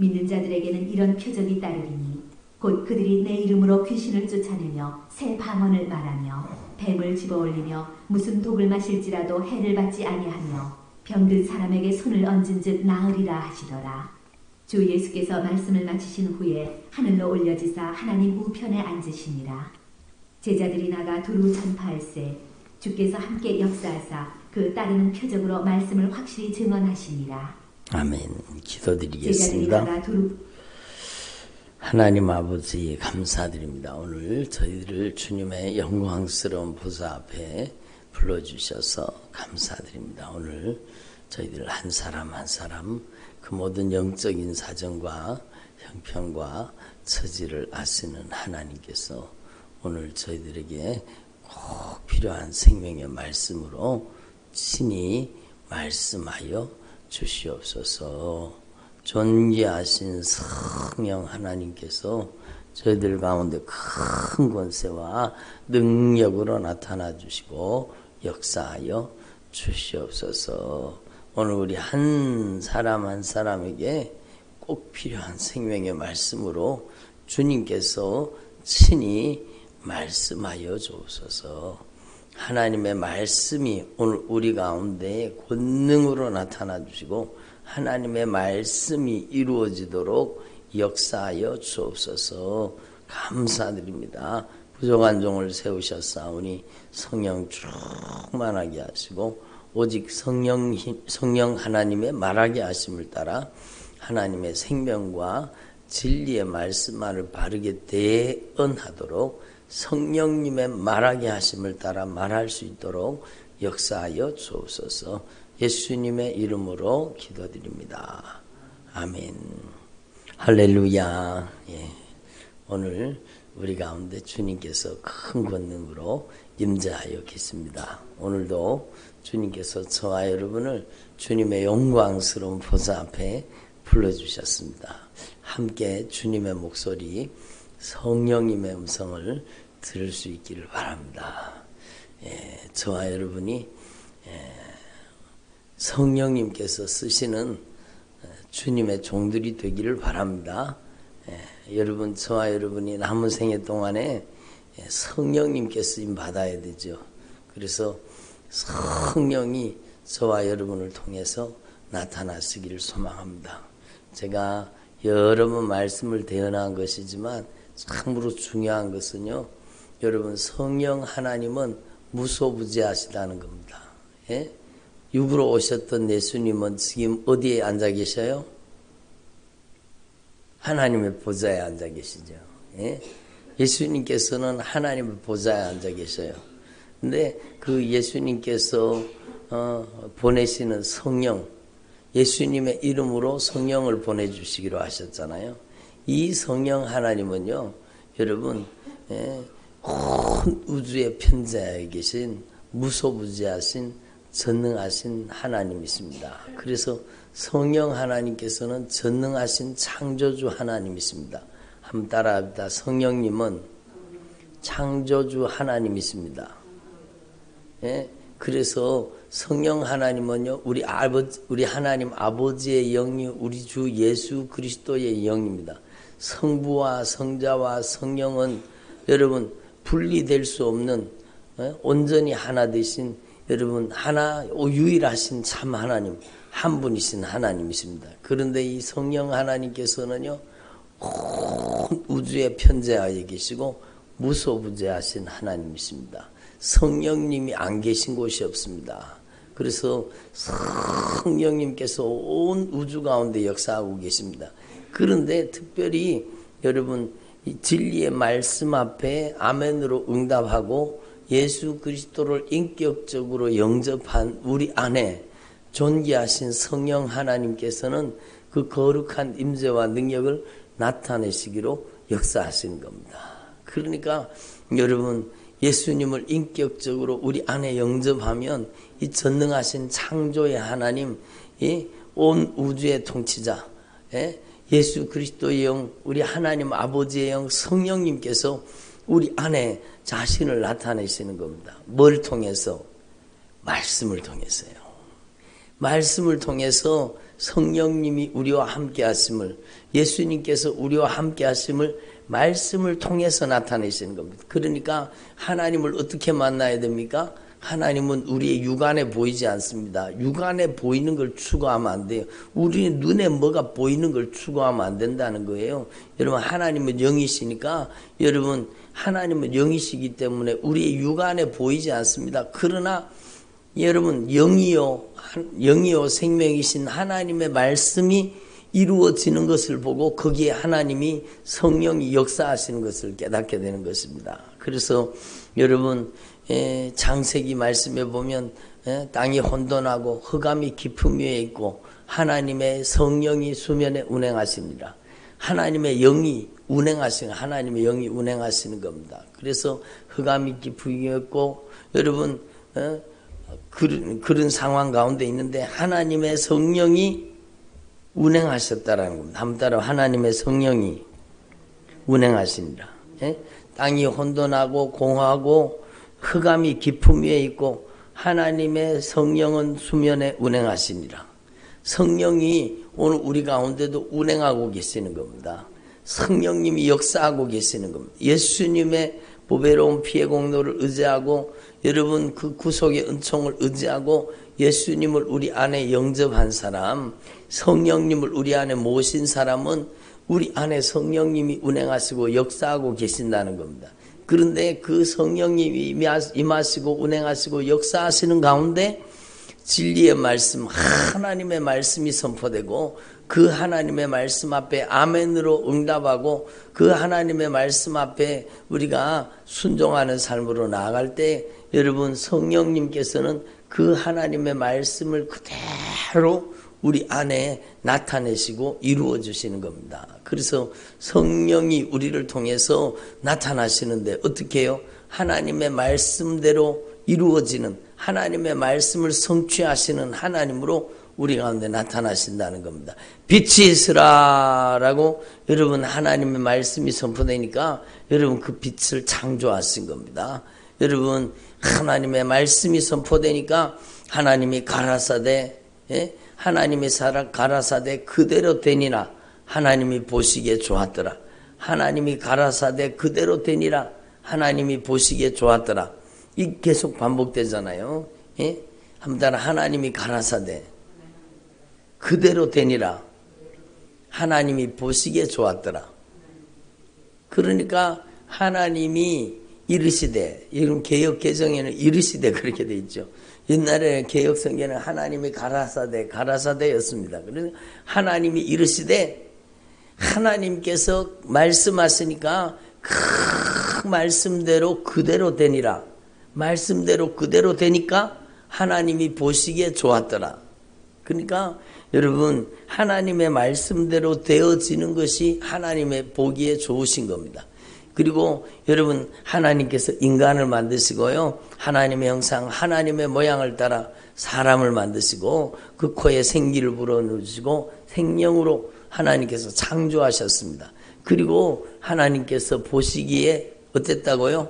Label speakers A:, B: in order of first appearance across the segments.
A: 믿는 자들에게는 이런 표적이 따르리니 곧 그들이 내 이름으로 귀신을 쫓아내며 새 방언을 말하며 뱀을 집어올리며 무슨 독을 마실지라도 해를 받지 아니하며 병든 사람에게 손을 얹은즉 나으리라 하시더라. 주 예수께서 말씀을 마치신 후에 하늘로 올려지사 하나님 우편에 앉으시니라. 제자들이 나가 두루 전파할세 주께서 함께 역사하사 그 따르는 표적으로 말씀을 확실히 증언하시니라.
B: 아멘. 기도드리겠습니다. 하나님 아버지 감사드립니다. 오늘 저희들을 주님의 영광스러운 보좌 앞에 불러주셔서 감사드립니다. 오늘 저희들 한 사람 한 사람 그 모든 영적인 사정과 형편과 처지를 아시는 하나님께서 오늘 저희들에게 꼭 필요한 생명의 말씀으로 친히 말씀하여 주시옵소서. 존귀하신 성령 하나님께서 저희들 가운데 큰 권세와 능력으로 나타나 주시고 역사하여 주시옵소서. 오늘 우리 한 사람 한 사람에게 꼭 필요한 생명의 말씀으로 주님께서 친히 말씀하여 주옵소서. 하나님의 말씀이 오늘 우리 가운데 권능으로 나타나 주시고 하나님의 말씀이 이루어지도록 역사하여 주옵소서. 감사드립니다. 부족한 종을 세우셨사오니 성령 충만하게 하시고 오직 성령 하나님의 말하게 하심을 따라 하나님의 생명과 진리의 말씀만을 바르게 대언하도록 성령님의 말하게 하심을 따라 말할 수 있도록 역사하여 주옵소서. 예수님의 이름으로 기도드립니다. 아멘. 할렐루야. 예. 오늘 우리 가운데 주님께서 큰 권능으로 임재하여 계십니다. 오늘도 주님께서 저와 여러분을 주님의 영광스러운 보좌 앞에 불러주셨습니다. 함께 주님의 목소리, 성령님의 음성을 들을 수 있기를 바랍니다. 예, 저와 여러분이 성령님께서 쓰시는 주님의 종들이 되기를 바랍니다. 여러분, 저와 여러분이 남은 생애 동안에 성령님께 쓰임 받아야 되죠. 그래서 성령이 저와 여러분을 통해서 나타나시기를 소망합니다. 제가 여러 번 말씀을 대언한 것이지만 참으로 중요한 것은요, 여러분, 성령 하나님은 무소부재하시다는 겁니다. 예? 육으로 오셨던 예수님은 지금 어디에 앉아 계셔요? 하나님의 보좌에 앉아 계시죠. 예? 예수님께서는 하나님의 보좌에 앉아 계셔요. 근데 그 예수님께서 보내시는 성령, 예수님의 이름으로 성령을 보내주시기로 하셨잖아요. 이 성령 하나님은요, 여러분, 온 우주에 편재하여 계신 무소부재하신 전능하신 하나님이십니다. 그래서 성령 하나님께서는 전능하신 창조주 하나님이십니다. 한번 따라합니다. 성령님은 창조주 하나님이십니다. 예? 그래서 성령 하나님은요, 우리 하나님 아버지의 영이 우리 주 예수 그리스도의 영입니다. 성부와 성자와 성령은 여러분 분리될 수 없는 온전히 하나 되신 여러분 하나 유일하신 참 하나님 한 분이신 하나님이십니다. 그런데 이 성령 하나님께서는요, 온 우주에 편재하여 계시고 무소부재하신 하나님이십니다. 성령님이 안 계신 곳이 없습니다. 그래서 성령님께서 온 우주 가운데 역사하고 계십니다. 그런데 특별히 여러분 이 진리의 말씀 앞에 아멘으로 응답하고 예수 그리스도를 인격적으로 영접한 우리 안에 존귀하신 성령 하나님께서는 그 거룩한 임재와 능력을 나타내시기로 역사하시는 겁니다. 그러니까 여러분 예수님을 인격적으로 우리 안에 영접하면 이 전능하신 창조의 하나님, 온 우주의 통치자, 예수 그리스도의 영, 우리 하나님 아버지의 영, 성령님께서 우리 안에 자신을 나타내시는 겁니다. 뭘 통해서? 말씀을 통해서요. 말씀을 통해서 성령님이 우리와 함께 하심을, 예수님께서 우리와 함께 하심을 말씀을 통해서 나타내시는 겁니다. 그러니까 하나님을 어떻게 만나야 됩니까? 하나님은 우리의 육안에 보이지 않습니다. 육안에 보이는 걸 추구하면 안 돼요. 우리 눈에 뭐가 보이는 걸 추구하면 안 된다는 거예요. 여러분, 하나님은 영이시니까, 여러분, 하나님은 영이시기 때문에 우리의 육안에 보이지 않습니다. 그러나 여러분, 영이요 생명이신 하나님의 말씀이 이루어지는 것을 보고 거기에 하나님이 성령이 역사하시는 것을 깨닫게 되는 것입니다. 그래서 여러분, 창세기 말씀에 보면 땅이 혼돈하고 흑암이 깊음 위에 있고 하나님의 성령이 수면에 운행하십니다. 하나님의 영이 운행하시는 겁니다. 그래서 흑암이 깊음 위에 있고, 여러분, 그런 상황 가운데 있는데 하나님의 성령이 운행하셨다라는 겁니다. 한번 따라, 하나님의 성령이 운행하십니다. 땅이 혼돈하고 공허하고 흑암이 깊음 위에 있고 하나님의 성령은 수면에 운행하십니다. 성령이 오늘 우리 가운데도 운행하고 계시는 겁니다. 성령님이 역사하고 계시는 겁니다. 예수님의 보배로운 피의 공로를 의지하고, 여러분, 그 구속의 은총을 의지하고 예수님을 우리 안에 영접한 사람, 성령님을 우리 안에 모신 사람은 우리 안에 성령님이 운행하시고 역사하고 계신다는 겁니다. 그런데 그 성령님이 임하시고 운행하시고 역사하시는 가운데 진리의 말씀, 하나님의 말씀이 선포되고 그 하나님의 말씀 앞에 아멘으로 응답하고 그 하나님의 말씀 앞에 우리가 순종하는 삶으로 나아갈 때, 여러분, 성령님께서는 그 하나님의 말씀을 그대로 우리 안에 나타내시고 이루어 주시는 겁니다. 그래서 성령이 우리를 통해서 나타나시는데 어떻게 해요? 하나님의 말씀대로 이루어지는, 하나님의 말씀을 성취하시는 하나님으로 우리 가운데 나타나신다는 겁니다. 빛이 있으라라고 여러분 하나님의 말씀이 선포되니까 여러분 그 빛을 창조하신 겁니다. 여러분, 하나님의 말씀이 선포되니까 하나님이 가라사대, 하나님의 가라사대 그대로 되니라. 하나님이 보시기에 좋았더라. 하나님이 가라사대 그대로 되니라. 하나님이 보시기에 좋았더라. 이 계속 반복되잖아요. 한번 따라, 하나님이 가라사대 그대로 되니라. 하나님이 보시기에 좋았더라. 그러니까 하나님이 이르시되, 이런 개역 개정에는 이르시되 그렇게 돼 있죠. 옛날에 개역 성경에는 하나님이 가라사대였습니다. 그래서 하나님이 이르시되, 하나님께서 말씀하시니까 그 말씀대로 그대로 되니라. 말씀대로 그대로 되니까 하나님이 보시기에 좋았더라. 그러니까 여러분, 하나님의 말씀대로 되어지는 것이 하나님의 보기에 좋으신 겁니다. 그리고 여러분, 하나님께서 인간을 만드시고요, 하나님의 형상, 하나님의 모양을 따라 사람을 만드시고 그 코에 생기를 불어넣으시고 생명으로 하나님께서 창조하셨습니다. 그리고 하나님께서 보시기에 어땠다고요?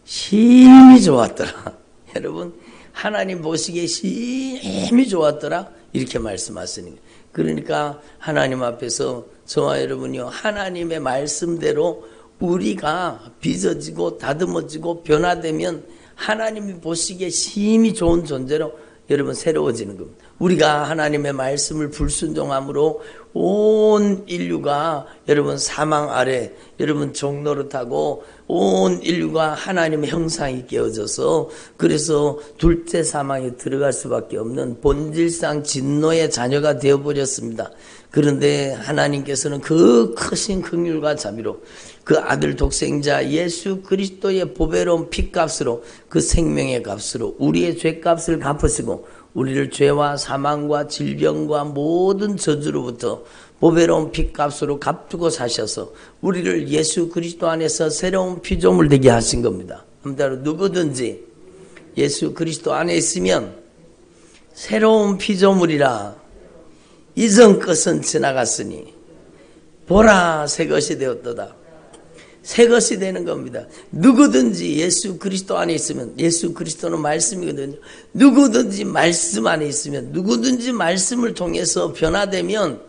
B: 심히 좋았더라. 여러분, 하나님 보시기에 심히 좋았더라, 이렇게 말씀하시는 거예요. 그러니까 하나님 앞에서 저와 여러분이요, 하나님의 말씀대로 우리가 빚어지고 다듬어지고 변화되면 하나님이 보시기에 심히 좋은 존재로 여러분 새로워지는 겁니다. 우리가 하나님의 말씀을 불순종함으로 온 인류가 여러분 사망 아래 여러분 종노릇하고 온 인류가 하나님의 형상이 깨어져서, 그래서 둘째 사망에 들어갈 수밖에 없는 본질상 진노의 자녀가 되어버렸습니다. 그런데 하나님께서는 그 크신 긍휼과 자비로 그 아들 독생자 예수 그리스도의 보배로운 핏값으로, 그 생명의 값으로 우리의 죄값을 갚으시고 우리를 죄와 사망과 질병과 모든 저주로부터 보배로운 핏값으로 갚고 사셔서 우리를 예수 그리스도 안에서 새로운 피조물 되게 하신 겁니다. 아무튼 누구든지 예수 그리스도 안에 있으면 새로운 피조물이라. 이전 것은 지나갔으니 보라 새 것이 되었도다. 새 것이 되는 겁니다. 누구든지 예수 그리스도 안에 있으면, 예수 그리스도는 말씀이거든요. 누구든지 말씀 안에 있으면, 누구든지 말씀을 통해서 변화되면,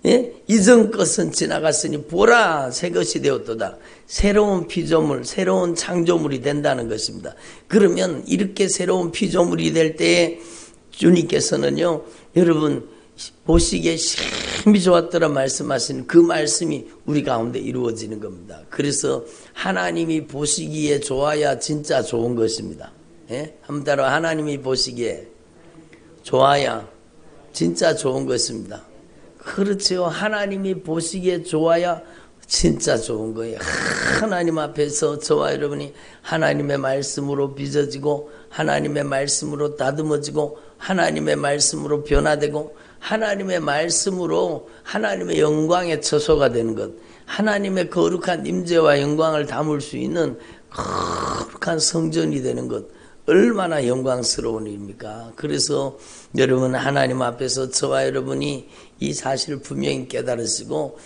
B: 예? 이전 것은 지나갔으니 보라 새 것이 되었도다. 새로운 피조물, 새로운 창조물이 된다는 것입니다. 그러면 이렇게 새로운 피조물이 될 때에 주님께서는요, 여러분 보시기에 심히 좋았더라 말씀하시는 그 말씀이 우리 가운데 이루어지는 겁니다. 그래서 하나님이 보시기에 좋아야 진짜 좋은 것입니다. 예? 한번 따라, 하나님이 보시기에 좋아야 진짜 좋은 것입니다. 그렇죠. 하나님이 보시기에 좋아야 진짜 좋은 거예요. 하나님 앞에서 저와 여러분이 하나님의 말씀으로 빚어지고, 하나님의 말씀으로 다듬어지고, 하나님의 말씀으로 변화되고, 하나님의 말씀으로 하나님의 영광의 처소가 되는 것, 하나님의 거룩한 임재와 영광을 담을 수 있는 거룩한 성전이 되는 것, 얼마나 영광스러운 일입니까? 그래서 여러분, 하나님 앞에서 저와 여러분이 이 사실을 분명히 깨달으시고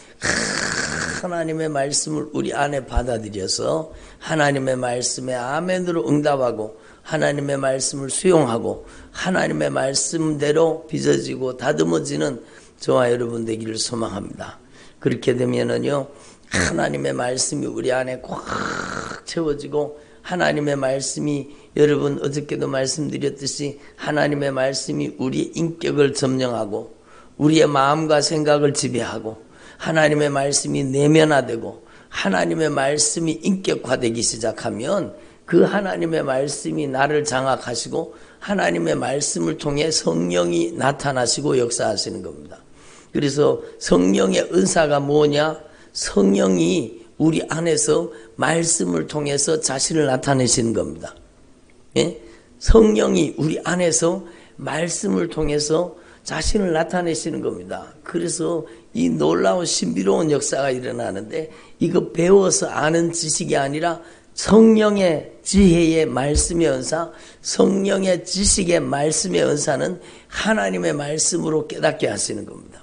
B: 하나님의 말씀을 우리 안에 받아들여서 하나님의 말씀에 아멘으로 응답하고, 하나님의 말씀을 수용하고, 하나님의 말씀대로 빚어지고 다듬어지는 저와 여러분 되기를 소망합니다. 그렇게 되면은요, 하나님의 말씀이 우리 안에 꽉 채워지고, 하나님의 말씀이, 여러분 어저께도 말씀드렸듯이 하나님의 말씀이 우리의 인격을 점령하고 우리의 마음과 생각을 지배하고, 하나님의 말씀이 내면화되고 하나님의 말씀이 인격화되기 시작하면 그 하나님의 말씀이 나를 장악하시고 하나님의 말씀을 통해 성령이 나타나시고 역사하시는 겁니다. 그래서 성령의 은사가 뭐냐? 성령이 우리 안에서 말씀을 통해서 자신을 나타내시는 겁니다. 예? 성령이 우리 안에서 말씀을 통해서 자신을 나타내시는 겁니다. 그래서 이 놀라운 신비로운 역사가 일어나는데, 이거 배워서 아는 지식이 아니라 성령의 지혜의 말씀의 은사, 성령의 지식의 말씀의 은사는 하나님의 말씀으로 깨닫게 하시는 겁니다.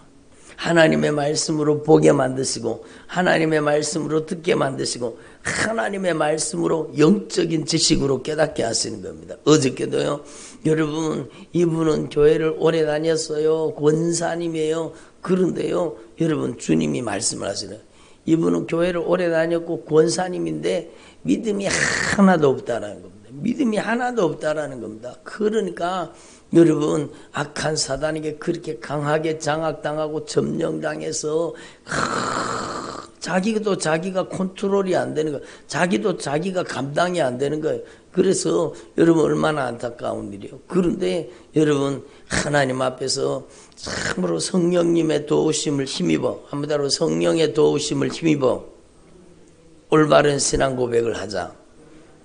B: 하나님의 말씀으로 보게 만드시고, 하나님의 말씀으로 듣게 만드시고, 하나님의 말씀으로 영적인 지식으로 깨닫게 하시는 겁니다. 어저께도요, 여러분, 이분은 교회를 오래 다녔어요. 권사님이에요. 그런데요, 여러분, 주님이 말씀을 하시네요. 이분은 교회를 오래 다녔고 권사님인데 믿음이 하나도 없다라는 겁니다. 믿음이 하나도 없다라는 겁니다. 그러니까 여러분, 악한 사단에게 그렇게 강하게 장악당하고 점령당해서 자기도 자기가 컨트롤이 안 되는 거예요. 자기도 자기가 감당이 안 되는 거예요. 그래서 여러분, 얼마나 안타까운 일이에요. 그런데 여러분, 하나님 앞에서 참으로 성령님의 도우심을 힘입어, 한마디로 성령의 도우심을 힘입어 올바른 신앙 고백을 하자.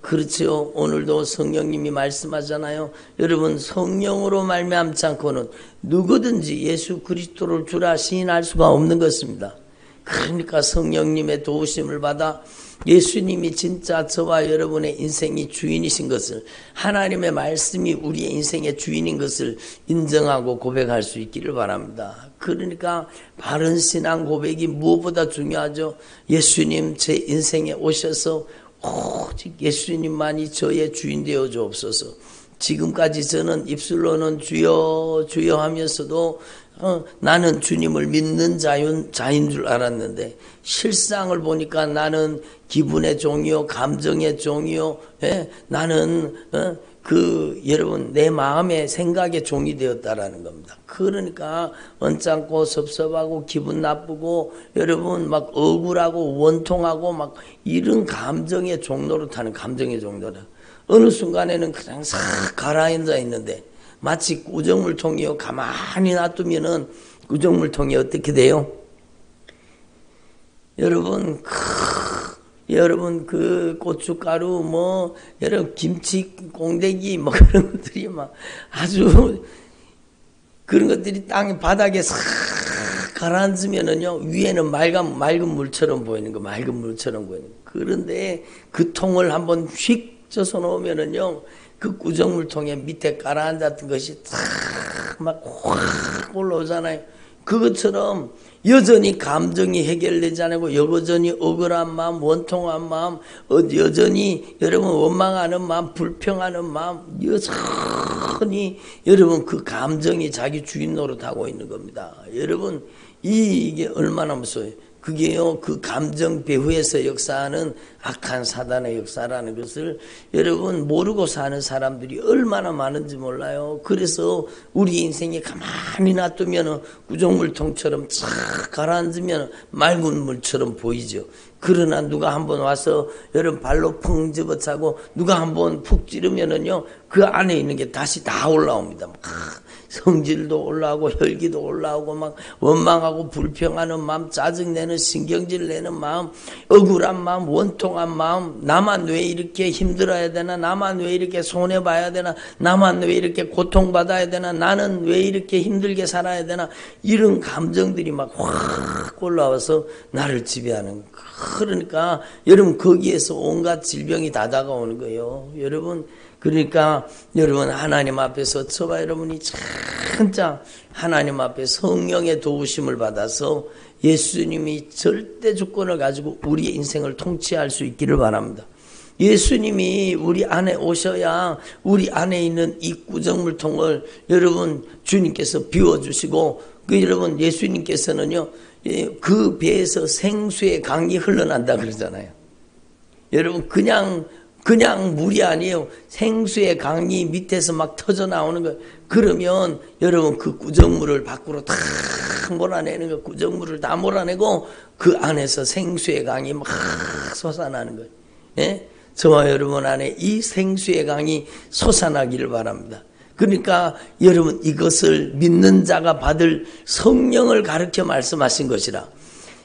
B: 그렇죠. 오늘도 성령님이 말씀하잖아요. 여러분, 성령으로 말미암지 않고는 누구든지 예수 그리스도를 주라 시인할 수가 없는 것입니다. 그러니까 성령님의 도우심을 받아 예수님이 진짜 저와 여러분의 인생의 주인이신 것을, 하나님의 말씀이 우리의 인생의 주인인 것을 인정하고 고백할 수 있기를 바랍니다. 그러니까 바른 신앙 고백이 무엇보다 중요하죠. 예수님, 제 인생에 오셔서 오직 예수님만이 저의 주인 되어 주옵소서. 지금까지 저는 입술로는 주여 주여 하면서도 나는 주님을 믿는 자인 줄 알았는데, 실상을 보니까 나는 기분의 종이요, 감정의 종이요, 예? 나는 여러분, 내 마음의 생각의 종이 되었다라는 겁니다. 그러니까 언짢고 섭섭하고 기분 나쁘고, 여러분 막 억울하고 원통하고 막 이런 감정의 종로로 타는, 감정의 종로로 어느 순간에는 그냥 싹 가라앉아 있는데, 마치 구정물통이요, 가만히 놔두면은 구정물통이 어떻게 돼요? 여러분, 여러분 그 고춧가루 여러분 김치 꽁대기 그런 것들이 막 아주 그런 것들이 땅에 바닥에 싹 가라앉으면은요, 위에는 맑은 물처럼 보이는 거, 맑은 물처럼 보이는 거. 그런데 그 통을 한번 휙 쪄서 놓으면은요, 그 구정물통에 밑에 가라앉았던 것이 탁 막 확 올라오잖아요. 그것처럼 여전히 감정이 해결되지 않고 여전히 억울한 마음, 원통한 마음, 여전히 여러분 원망하는 마음, 불평하는 마음, 여전히 여러분 그 감정이 자기 주인 노릇하고 있는 겁니다. 여러분 이게 얼마나 무서워요. 그게요, 그 감정 배후에서 역사하는 악한 사단의 역사라는 것을 여러분 모르고 사는 사람들이 얼마나 많은지 몰라요. 그래서 우리 인생에 가만히 놔두면 구정물통처럼 착 가라앉으면 맑은 물처럼 보이죠. 그러나 누가 한번 와서 여러분 발로 펑 집어차고 누가 한번 푹 찌르면은요, 그 안에 있는 게 다시 다 올라옵니다. 막 성질도 올라오고 혈기도 올라오고 막 원망하고 불평하는 마음, 짜증내는 신경질 내는 마음, 억울한 마음, 원통한 마음, 나만 왜 이렇게 힘들어야 되나, 나만 왜 이렇게 손해봐야 되나, 나만 왜 이렇게 고통받아야 되나, 나는 왜 이렇게 힘들게 살아야 되나, 이런 감정들이 막 확 올라와서 나를 지배하는. 그러니까 여러분 거기에서 온갖 질병이 다 다가오는 거예요. 여러분 그러니까 여러분 하나님 앞에서 저와 여러분이 진짜 하나님 앞에 성령의 도우심을 받아서 예수님이 절대 주권을 가지고 우리의 인생을 통치할 수 있기를 바랍니다. 예수님이 우리 안에 오셔야 우리 안에 있는 이 구정물통을 여러분 주님께서 비워주시고, 그 여러분 예수님께서는요 그 배에서 생수의 강이 흘러난다 그러잖아요. 여러분 그냥 물이 아니에요. 생수의 강이 밑에서 막 터져 나오는 거예요. 그러면 여러분 그 구정물을 밖으로 다 몰아내는 거예요. 구정물을 다 몰아내고 그 안에서 생수의 강이 막 솟아나는 거예요. 예? 저와 여러분 안에 이 생수의 강이 솟아나기를 바랍니다. 그러니까 여러분 이것을 믿는 자가 받을 성령을 가르쳐 말씀하신 것이라,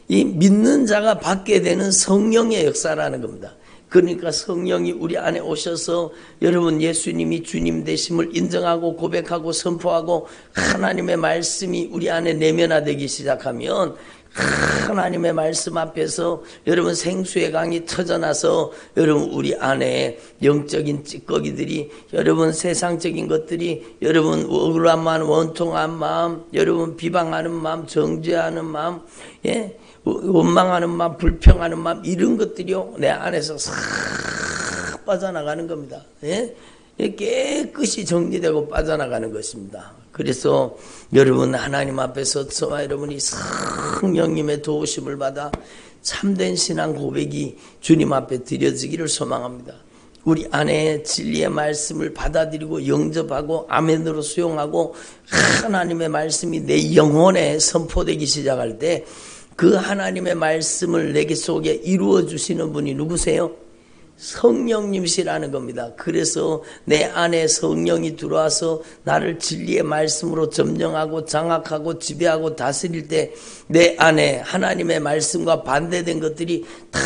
B: 이 믿는 자가 받게 되는 성령의 역사라는 겁니다. 그러니까 성령이 우리 안에 오셔서 여러분 예수님이 주님 되심을 인정하고 고백하고 선포하고 하나님의 말씀이 우리 안에 내면화되기 시작하면 하나님의 말씀 앞에서 여러분 생수의 강이 터져나서 여러분 우리 안에 영적인 찌꺼기들이, 여러분 세상적인 것들이, 여러분 억울한 마음, 원통한 마음, 여러분 비방하는 마음, 정죄하는 마음, 예? 원망하는 마음, 불평하는 마음, 이런 것들이요 내 안에서 싹 빠져나가는 겁니다. 예? 깨끗이 정리되고 빠져나가는 것입니다. 그래서 여러분 하나님 앞에서 저와 여러분이 성령님의 도우심을 받아 참된 신앙 고백이 주님 앞에 드려지기를 소망합니다. 우리 안에 진리의 말씀을 받아들이고 영접하고 아멘으로 수용하고 하나님의 말씀이 내 영혼에 선포되기 시작할 때 그 하나님의 말씀을 내게 속에 이루어 주시는 분이 누구세요? 성령님이시라는 겁니다. 그래서 내 안에 성령이 들어와서 나를 진리의 말씀으로 점령하고 장악하고 지배하고 다스릴 때 내 안에 하나님의 말씀과 반대된 것들이 다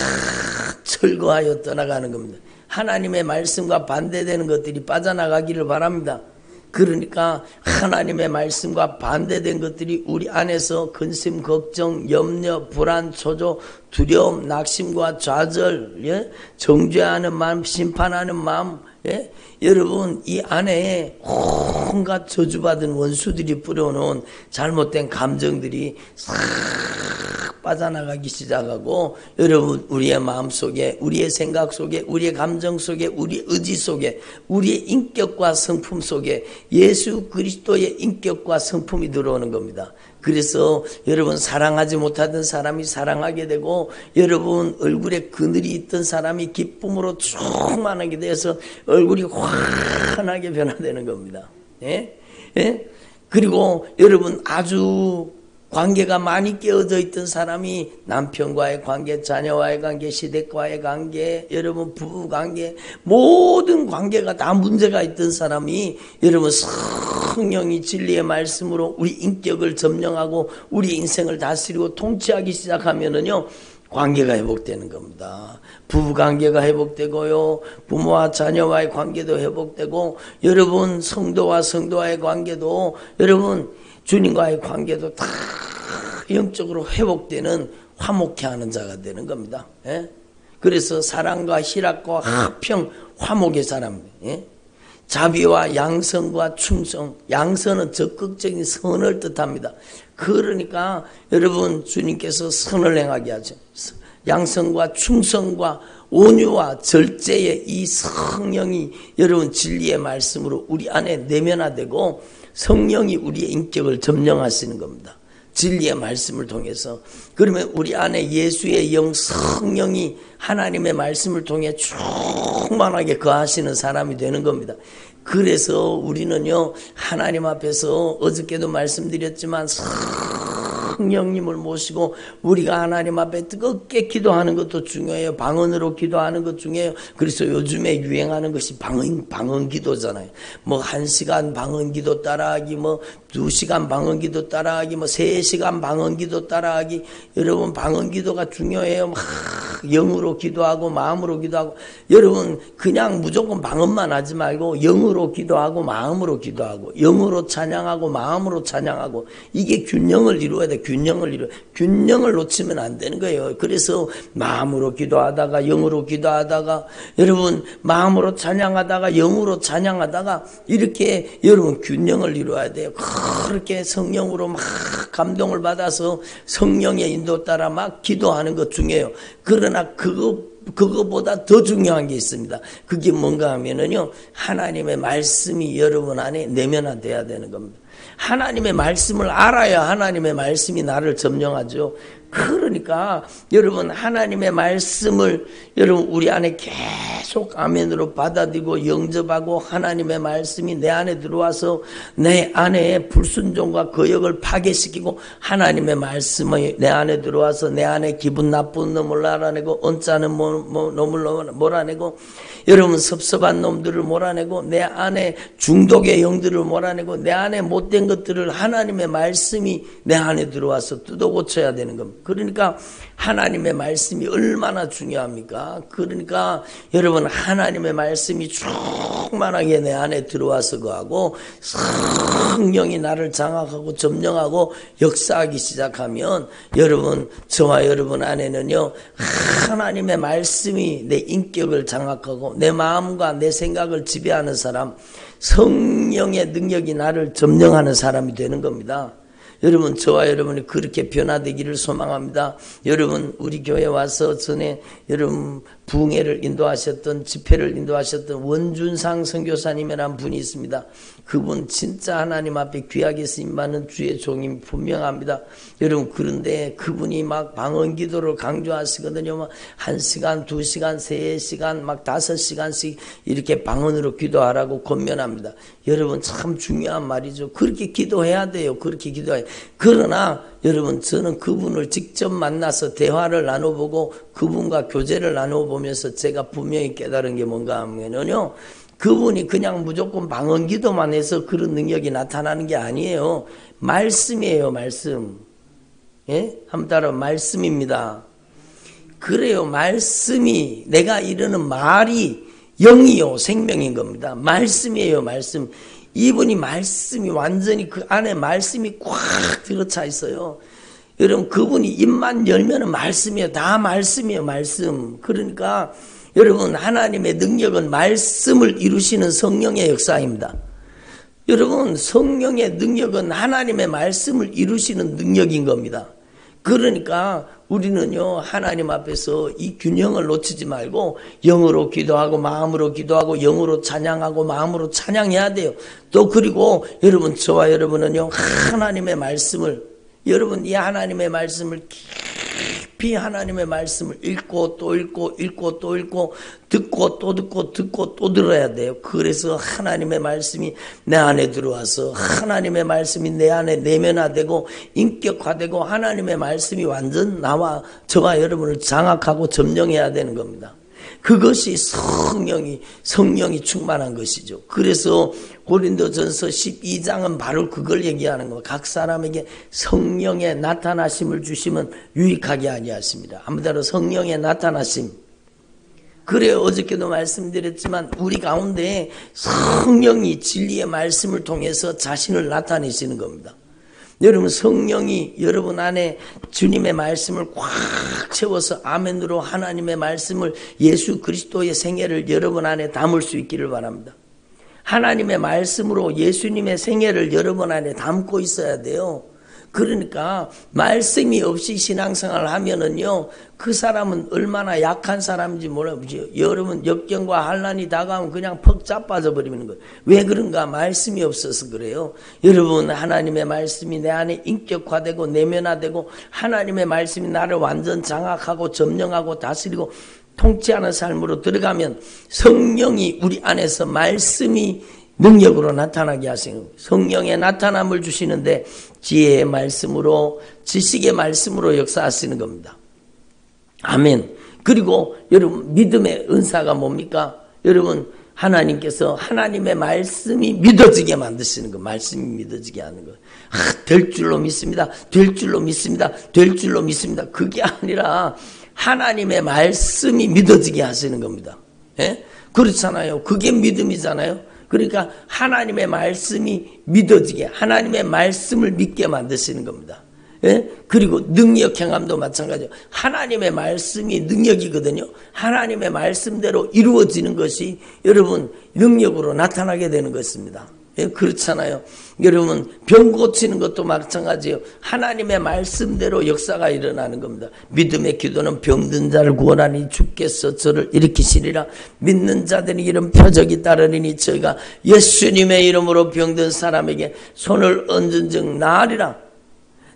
B: 철거하여 떠나가는 겁니다. 하나님의 말씀과 반대되는 것들이 빠져나가기를 바랍니다. 그러니까 하나님의 말씀과 반대된 것들이 우리 안에서 근심, 걱정, 염려, 불안, 초조, 두려움, 낙심과 좌절, 예? 정죄하는 마음, 심판하는 마음, 예? 여러분 이 안에 온갖 저주받은 원수들이 뿌려놓은 잘못된 감정들이 싹 빠져나가기 시작하고, 여러분 우리의 마음속에, 우리의 생각 속에, 우리의 감정 속에, 우리의 의지 속에, 우리의 인격과 성품 속에 예수 그리스도의 인격과 성품이 들어오는 겁니다. 그래서 여러분 사랑하지 못하던 사람이 사랑하게 되고, 여러분 얼굴에 그늘이 있던 사람이 기쁨으로 충만하게 되어서 얼굴이 환하게 변화되는 겁니다. 예? 예? 그리고 여러분 아주 관계가 많이 깨어져 있던 사람이 남편과의 관계, 자녀와의 관계, 시댁과의 관계, 여러분 부부 관계, 모든 관계가 다 문제가 있던 사람이 여러분 성령이 진리의 말씀으로 우리 인격을 점령하고 우리 인생을 다스리고 통치하기 시작하면은요 관계가 회복되는 겁니다. 부부 관계가 회복되고요, 부모와 자녀와의 관계도 회복되고, 여러분 성도와 성도와의 관계도, 여러분 주님과의 관계도 다 영적으로 회복되는 화목케 하는 자가 되는 겁니다. 예? 그래서 사랑과 희락과 화평, 화목의 사람, 예? 자비와 양선과 충성. 양선은 적극적인 선을 뜻합니다. 그러니까 여러분 주님께서 선을 행하게 하죠. 양선과 충성과 온유와 절제의 이 성령이 여러분 진리의 말씀으로 우리 안에 내면화되고 성령이 우리의 인격을 점령하시는 겁니다. 진리의 말씀을 통해서. 그러면 우리 안에 예수의 영 성령이 하나님의 말씀을 통해 충만하게 거하시는 사람이 되는 겁니다. 그래서 우리는요 하나님 앞에서 어저께도 말씀드렸지만 성령님을 모시고 우리가 하나님 앞에 뜨겁게 기도하는 것도 중요해요. 방언으로 기도하는 것 중요해요. 그래서 요즘에 유행하는 것이 방언 기도잖아요. 뭐 1시간 방언 기도 따라하기, 뭐 2시간 방언 기도 따라하기, 뭐 3시간 방언 기도 따라하기. 여러분 방언 기도가 중요해요. 막 영으로 기도하고 마음으로 기도하고. 여러분 그냥 무조건 방언만 하지 말고 영으로 기도하고 마음으로 기도하고 영으로 찬양하고 마음으로 찬양하고. 이게 균형을 이루어야 돼. 균형을 놓치면 안 되는 거예요. 그래서 마음으로 기도하다가 영으로 기도하다가 여러분 마음으로 찬양하다가 영으로 찬양하다가 이렇게 여러분 균형을 이루어야 돼요. 그렇게 성령으로 막 감동을 받아서 성령의 인도 따라 막 기도하는 것 중요해요. 그러나 그거보다 더 중요한 게 있습니다. 그게 뭔가 하면은요, 하나님의 말씀이 여러분 안에 내면화돼야 되는 겁니다. 하나님의 말씀을 알아야 하나님의 말씀이 나를 점령하죠. 그러니까 여러분 하나님의 말씀을 여러분 우리 안에 계속 아멘으로 받아들이고 영접하고 하나님의 말씀이 내 안에 들어와서 내 안에 불순종과 거역을 파괴시키고 하나님의 말씀이 내 안에 들어와서 내 안에 기분 나쁜 놈을 알아내고 언짢은 놈을 몰아내고 여러분 섭섭한 놈들을 몰아내고 내 안에 중독의 영들을 몰아내고 내 안에 못된 것들을 하나님의 말씀이 내 안에 들어와서 뜯어 고쳐야 되는 겁니다. 그러니까 하나님의 말씀이 얼마나 중요합니까? 그러니까 여러분 하나님의 말씀이 충만하게 내 안에 들어와서 거하고 성령이 나를 장악하고 점령하고 역사하기 시작하면 여러분 저와 여러분 안에는요 하나님의 말씀이 내 인격을 장악하고 내 마음과 내 생각을 지배하는 사람, 성령의 능력이 나를 점령하는 사람이 되는 겁니다. 여러분 저와 여러분이 그렇게 변화되기를 소망합니다. 여러분 우리 교회 와서 전에 여러분 부흥회를 인도하셨던 집회를 인도하셨던 원준상 선교사님이라는 분이 있습니다. 그분 진짜 하나님 앞에 귀하게 쓰임받는 주의 종이 분명합니다. 여러분 그런데 그분이 막 방언 기도를 강조하시거든요. 막 1시간, 2시간, 3시간, 막 5시간씩 이렇게 방언으로 기도하라고 권면합니다. 여러분 참 중요한 말이죠. 그렇게 기도해야 돼요. 그렇게 기도해야 돼요. 그러나 여러분 저는 그분을 직접 만나서 대화를 나눠보고 그분과 교제를 나눠보면서 제가 분명히 깨달은 게 뭔가 하면요, 그분이 그냥 무조건 방언 기도만 해서 그런 능력이 나타나는 게 아니에요. 말씀이에요. 말씀. 예? 한번 따라 말씀입니다. 그래요. 말씀이 내가 이르는 말이 영이요 생명인 겁니다. 말씀이에요. 말씀. 이분이 말씀이 완전히 그 안에 말씀이 꽉 들어차 있어요. 여러분 그분이 입만 열면 말씀이에요. 다 말씀이에요. 말씀. 그러니까 여러분 하나님의 능력은 말씀을 이루시는 성령의 역사입니다. 여러분 성령의 능력은 하나님의 말씀을 이루시는 능력인 겁니다. 그러니까 우리는요 하나님 앞에서 이 균형을 놓치지 말고 영으로 기도하고 마음으로 기도하고 영으로 찬양하고 마음으로 찬양해야 돼요. 또 그리고 여러분 저와 여러분은요 하나님의 말씀을 여러분 이 하나님의 말씀을 깊이 하나님의 말씀을 읽고 또 읽고 읽고 또 읽고 듣고 또 듣고 듣고 또 들어야 돼요. 그래서 하나님의 말씀이 내 안에 들어와서 하나님의 말씀이 내 안에 내면화되고 인격화되고 하나님의 말씀이 완전 나와 저와 여러분을 장악하고 점령해야 되는 겁니다. 그것이 성령이 충만한 것이죠. 그래서 고린도전서 12장은 바로 그걸 얘기하는 겁니다. 각 사람에게 성령의 나타나심을 주시면 유익하게 아니하십니다. 아무쪼록 성령의 나타나심. 그래요. 어저께도 말씀드렸지만 우리 가운데 성령이 진리의 말씀을 통해서 자신을 나타내시는 겁니다. 여러분 성령이 여러분 안에 주님의 말씀을 꽉 채워서 아멘으로 하나님의 말씀을 예수 그리스도의 생애를 여러분 안에 담을 수 있기를 바랍니다. 하나님의 말씀으로 예수님의 생애를 여러분 안에 담고 있어야 돼요. 그러니까 말씀이 없이 신앙생활을 하면은요, 그 사람은 얼마나 약한 사람인지 몰라요. 여러분 역경과 환난이 다가오면 그냥 퍽 자빠져 버리는 거예요. 왜 그런가? 말씀이 없어서 그래요. 여러분, 하나님의 말씀이 내 안에 인격화되고 내면화되고 하나님의 말씀이 나를 완전 장악하고 점령하고 다스리고 통치하는 삶으로 들어가면 성령이 우리 안에서 말씀이 능력으로 나타나게 하시는 겁니다. 성령의 나타남을 주시는데 지혜의 말씀으로, 지식의 말씀으로 역사하시는 겁니다. 아멘. 그리고 여러분, 믿음의 은사가 뭡니까? 여러분, 하나님께서 하나님의 말씀이 믿어지게 만드시는 거, 말씀이 믿어지게 하는 거. 될 줄로 믿습니다. 될 줄로 믿습니다. 될 줄로 믿습니다. 그게 아니라 하나님의 말씀이 믿어지게 하시는 겁니다. 예? 그렇잖아요. 그게 믿음이잖아요. 그러니까 하나님의 말씀이 믿어지게, 하나님의 말씀을 믿게 만드시는 겁니다. 예? 그리고 능력 행함도 마찬가지예요. 하나님의 말씀이 능력이거든요. 하나님의 말씀대로 이루어지는 것이 여러분 능력으로 나타나게 되는 것입니다. 예, 그렇잖아요. 여러분, 병 고치는 것도 마찬가지예요. 하나님의 말씀대로 역사가 일어나는 겁니다. 믿음의 기도는 병든 자를 구원하니 주께서 저를 일으키시리라. 믿는 자들이 이런 표적이 따르리니 저희가 예수님의 이름으로 병든 사람에게 손을 얹은 즉 나으리라.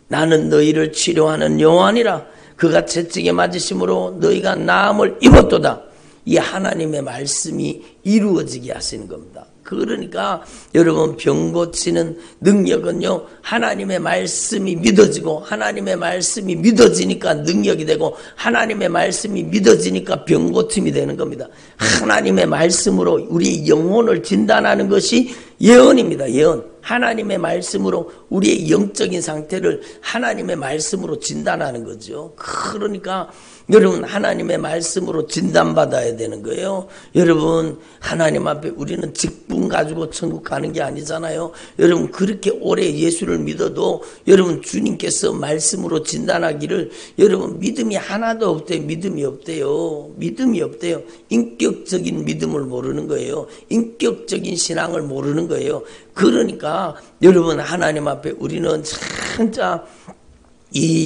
B: 나는 너희를 치료하는 여호와니라. 그가 채찍에 맞으심으로 너희가 나음을 입었도다. 이 하나님의 말씀이 이루어지게 하시는 겁니다. 그러니까 여러분, 병 고치는 능력은요, 하나님의 말씀이 믿어지고, 하나님의 말씀이 믿어지니까 능력이 되고, 하나님의 말씀이 믿어지니까 병 고침이 되는 겁니다. 하나님의 말씀으로 우리의 영혼을 진단하는 것이 예언입니다. 예언. 하나님의 말씀으로 우리의 영적인 상태를 하나님의 말씀으로 진단하는 거죠. 그러니까 여러분, 하나님의 말씀으로 진단받아야 되는 거예요. 여러분, 하나님 앞에 우리는 직분 가지고 천국 가는 게 아니잖아요. 여러분, 그렇게 오래 예수를 믿어도 여러분 주님께서 말씀으로 진단하기를, 여러분 믿음이 하나도 없대요. 믿음이 없대요. 믿음이 없대요. 인격적인 믿음을 모르는 거예요. 인격적인 신앙을 모르는 거예요. 그러니까 여러분, 하나님 앞에 우리는